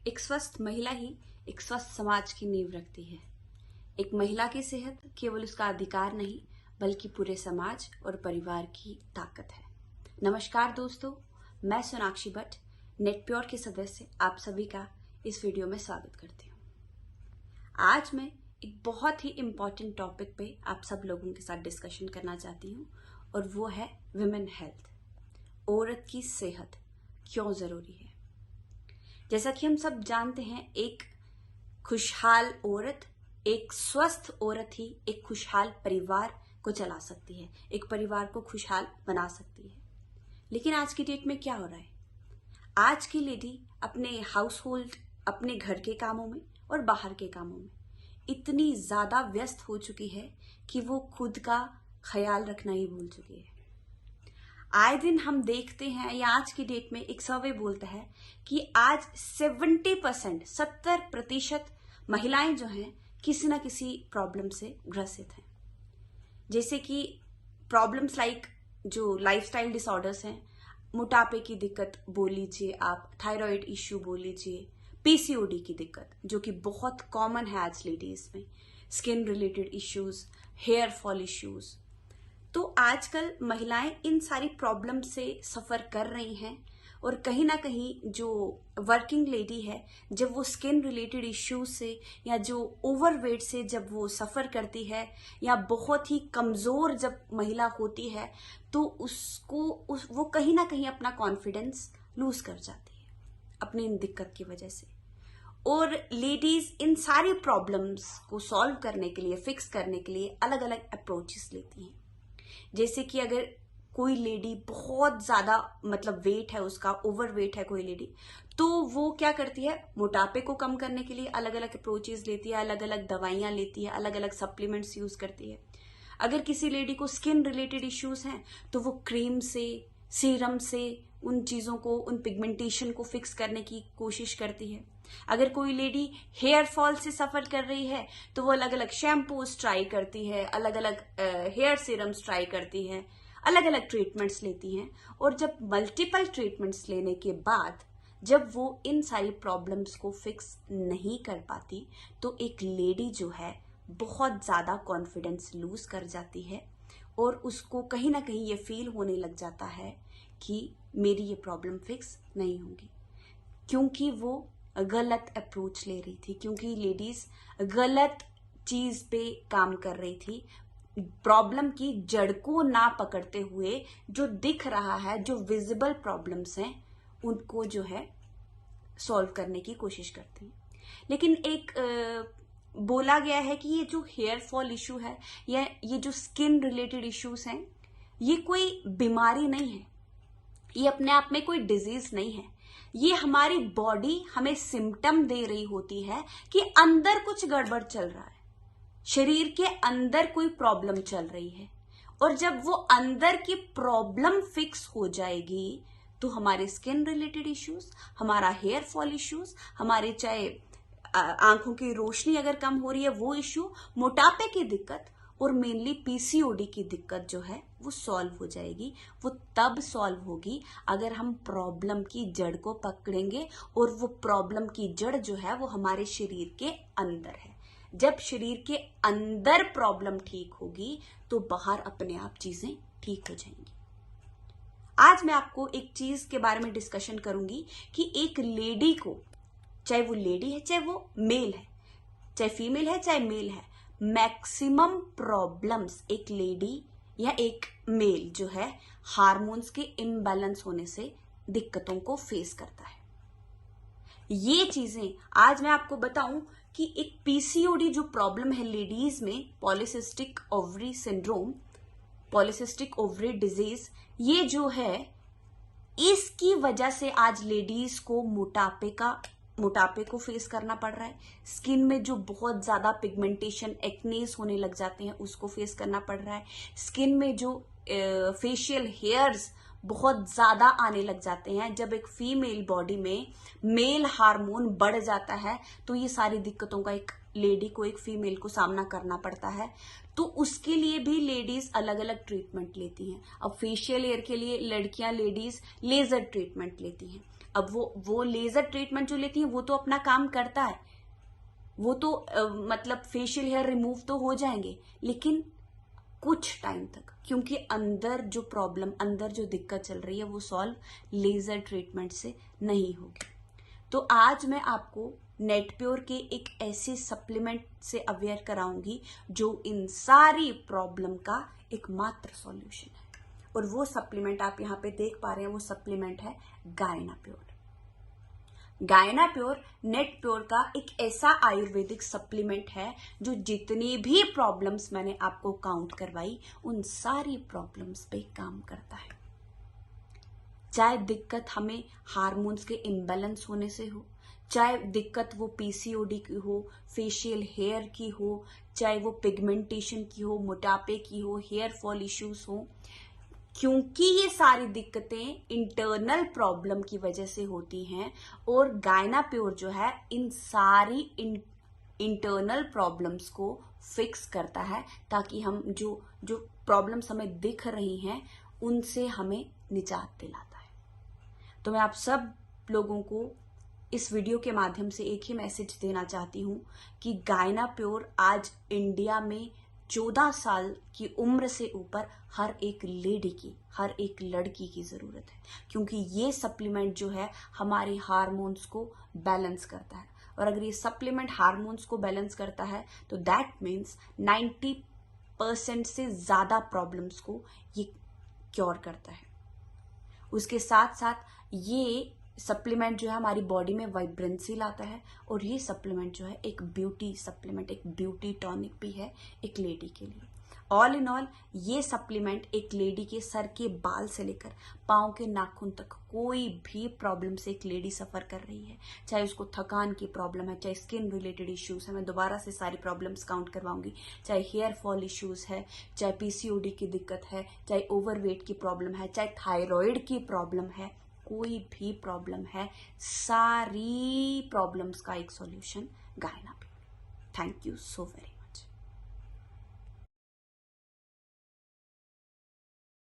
एक स्वस्थ महिला ही एक स्वस्थ समाज की नींव रखती है। एक महिला की सेहत केवल उसका अधिकार नहीं बल्कि पूरे समाज और परिवार की ताकत है। नमस्कार दोस्तों, मैं सोनाक्षी भट्ट नेटप्योर के सदस्य आप सभी का इस वीडियो में स्वागत करती हूँ। आज मैं एक बहुत ही इम्पोर्टेंट टॉपिक पे आप सब लोगों के साथ डिस्कशन करना चाहती हूँ और वो है विमेन हेल्थ। औरत की सेहत क्यों जरूरी है। जैसा कि हम सब जानते हैं, एक खुशहाल औरत, एक स्वस्थ औरत ही एक खुशहाल परिवार को चला सकती है, एक परिवार को खुशहाल बना सकती है। लेकिन आज की डेट में क्या हो रहा है, आज की लेडी अपने हाउस होल्ड, अपने घर के कामों में और बाहर के कामों में इतनी ज्यादा व्यस्त हो चुकी है कि वो खुद का ख्याल रखना ही भूल चुकी है। आए दिन हम देखते हैं, या आज की डेट में एक सर्वे बोलता है कि आज 70% महिलाएं जो हैं किसी ना किसी प्रॉब्लम से ग्रसित हैं। जैसे कि प्रॉब्लम्स लाइक जो लाइफस्टाइल डिसऑर्डर्स हैं, मोटापे की दिक्कत बोल लीजिए आप, थायराइड इश्यू बोल लीजिए, पीसीओडी की दिक्कत जो कि बहुत कॉमन है आज लेडीज में, skin related issues, hair fall issues. तो आजकल महिलाएं इन सारी प्रॉब्लम से सफर कर रही हैं और कहीं ना कहीं जो वर्किंग लेडी है, जब वो स्किन रिलेटेड इश्यूज से या जो ओवरवेट से जब वो सफर करती है या बहुत ही कमजोर जब महिला होती है तो वो कहीं ना कहीं अपना कॉन्फिडेंस लूज कर जाती है अपनी इन दिक्कत की वजह से। और लेडीज इन सारी प्रॉब्लम्स को सॉल्व करने के लिए, फिक्स करने के लिए अलग अलग अप्रोचेस लेती हैं। जैसे कि अगर कोई लेडी बहुत ज्यादा वेट है उसका, ओवर वेट है कोई लेडी, तो वो क्या करती है, मोटापे को कम करने के लिए अलग अलग अप्रोचेस लेती है, अलग अलग दवाइयां लेती है, अलग अलग सप्लीमेंट्स यूज करती है। अगर किसी लेडी को स्किन रिलेटेड इश्यूज हैं तो वो क्रीम से, सीरम से उन चीजों को, उन पिगमेंटेशन को फिक्स करने की कोशिश करती है। अगर कोई लेडी हेयर फॉल से सफर कर रही है तो वो अलग अलग शैम्पूज ट्राई करती है, अलग अलग हेयर सीरम्स ट्राई करती है, अलग अलग ट्रीटमेंट्स लेती हैं। और जब मल्टीपल ट्रीटमेंट्स लेने के बाद जब वो इन सारी प्रॉब्लम्स को फिक्स नहीं कर पाती तो एक लेडी जो है बहुत ज्यादा कॉन्फिडेंस लूज कर जाती है और उसको कहीं ना कहीं ये फील होने लग जाता है कि मेरी ये प्रॉब्लम फिक्स नहीं होगी, क्योंकि वो गलत अप्रोच ले रही थी, क्योंकि लेडीज गलत चीज पे काम कर रही थी। प्रॉब्लम की जड़ को ना पकड़ते हुए जो दिख रहा है, जो विजिबल प्रॉब्लम्स हैं, उनको जो है सॉल्व करने की कोशिश करती हैं। लेकिन एक बोला गया है कि ये जो हेयर फॉल इशू है या ये जो स्किन रिलेटेड इश्यूज हैं, ये कोई बीमारी नहीं है, ये अपने आप में कोई डिजीज नहीं है। ये हमारी बॉडी हमें सिम्टम दे रही होती है कि अंदर कुछ गड़बड़ चल रहा है, शरीर के अंदर कोई प्रॉब्लम चल रही है। और जब वो अंदर की प्रॉब्लम फिक्स हो जाएगी तो हमारे स्किन रिलेटेड इश्यूज, हमारा हेयर फॉल इश्यूज, हमारे चाहे आंखों की रोशनी अगर कम हो रही है वो इश्यू, मोटापे की दिक्कत और मेनली पीसीओडी की दिक्कत जो है वो सॉल्व हो जाएगी। वो तब सॉल्व होगी अगर हम प्रॉब्लम की जड़ को पकड़ेंगे, और वो प्रॉब्लम की जड़ जो है वो हमारे शरीर के अंदर है। जब शरीर के अंदर प्रॉब्लम ठीक होगी तो बाहर अपने आप चीजें ठीक हो जाएंगी। आज मैं आपको एक चीज के बारे में डिस्कशन करूंगी कि एक लेडी को, चाहे वो लेडी है, चाहे वो मेल है, चाहे फीमेल है, चाहे मेल है, मैक्सिमम प्रॉब्लम्स एक लेडी या एक मेल जो है हार्मोन्स के इम्बैलेंस होने से दिक्कतों को फेस करता है। ये चीजें आज मैं आपको बताऊं कि एक पीसीओडी जो प्रॉब्लम है लेडीज में, polycystic ovary syndrome, polycystic ovary disease, ये जो है इसकी वजह से आज लेडीज को मोटापे को फेस करना पड़ रहा है। स्किन में जो बहुत ज्यादा पिगमेंटेशन, एक्नेस होने लग जाते हैं, उसको फेस करना पड़ रहा है। स्किन में जो फेशियल हेयर्स बहुत ज्यादा आने लग जाते हैं। जब एक फीमेल बॉडी में मेल हार्मोन बढ़ जाता है तो ये सारी दिक्कतों का एक लेडी को, एक फीमेल को सामना करना पड़ता है। तो उसके लिए भी लेडीज अलग अलग ट्रीटमेंट लेती हैं। अब फेशियल हेयर के लिए लड़कियां, लेडीज लेजर ट्रीटमेंट लेती हैं। अब वो लेजर ट्रीटमेंट जो लेती हैं वो तो अपना काम करता है, वो तो मतलब फेशियल हेयर रिमूव तो हो जाएंगे, लेकिन कुछ टाइम तक, क्योंकि अंदर जो प्रॉब्लम, अंदर जो दिक्कत चल रही है वो सॉल्व लेजर ट्रीटमेंट से नहीं होगी। तो आज मैं आपको नेटप्योर के एक ऐसे सप्लीमेंट से अवेयर कराऊंगी जो इन सारी प्रॉब्लम का एकमात्र सॉल्यूशन है। और वो सप्लीमेंट आप यहाँ पे देख पा रहे हैं, वो सप्लीमेंट है गायनाप्योर। गायनाप्योर नेटप्योर का एक ऐसा आयुर्वेदिक सप्लीमेंट है जो जितनी भी प्रॉब्लम्स मैंने आपको काउंट करवाई उन सारी प्रॉब्लम्स पे काम करता है। चाहे दिक्कत हमें हार्मोन्स के इम्बैलेंस होने से हो, चाहे दिक्कत वो पीसीओडी की हो, फेशियल हेयर की हो, चाहे वो पिगमेंटेशन की हो, मोटापे की हो, हेयर फॉल इश्यूज हो, क्योंकि ये सारी दिक्कतें इंटरनल प्रॉब्लम की वजह से होती हैं। और गायनाप्योर जो है इन सारी इंटरनल प्रॉब्लम्स को फिक्स करता है, ताकि हम जो प्रॉब्लम्स हमें दिख रही हैं उनसे हमें निजात दिलाता है। तो मैं आप सब लोगों को इस वीडियो के माध्यम से एक ही मैसेज देना चाहती हूँ कि गायनाप्योर आज इंडिया में 14 साल की उम्र से ऊपर हर एक लेडी की, हर एक लड़की की जरूरत है, क्योंकि ये सप्लीमेंट जो है हमारे हार्मोन्स को बैलेंस करता है। और अगर ये सप्लीमेंट हार्मोन्स को बैलेंस करता है तो दैट मीन्स 90% से ज्यादा प्रॉब्लम्स को ये क्योर करता है। उसके साथ साथ ये सप्लीमेंट जो है हमारी बॉडी में वाइब्रेंसी लाता है, और ये सप्लीमेंट जो है एक ब्यूटी सप्लीमेंट, एक ब्यूटी टॉनिक भी है एक लेडी के लिए। ऑल इन ऑल ये सप्लीमेंट एक लेडी के सर के बाल से लेकर पाँव के नाखून तक कोई भी प्रॉब्लम से एक लेडी सफर कर रही है, चाहे उसको थकान की प्रॉब्लम है, चाहे स्किन रिलेटेड इश्यूज है, मैं दोबारा से सारी प्रॉब्लम्स काउंट करवाऊंगी, चाहे हेयर फॉल इश्यूज है, चाहे पीसीओडी की दिक्कत है, चाहे ओवरवेट की प्रॉब्लम है, चाहे थायराइड की प्रॉब्लम है, कोई भी प्रॉब्लम है, सारी प्रॉब्लम्स का एक solution Gynapure. Thank you so very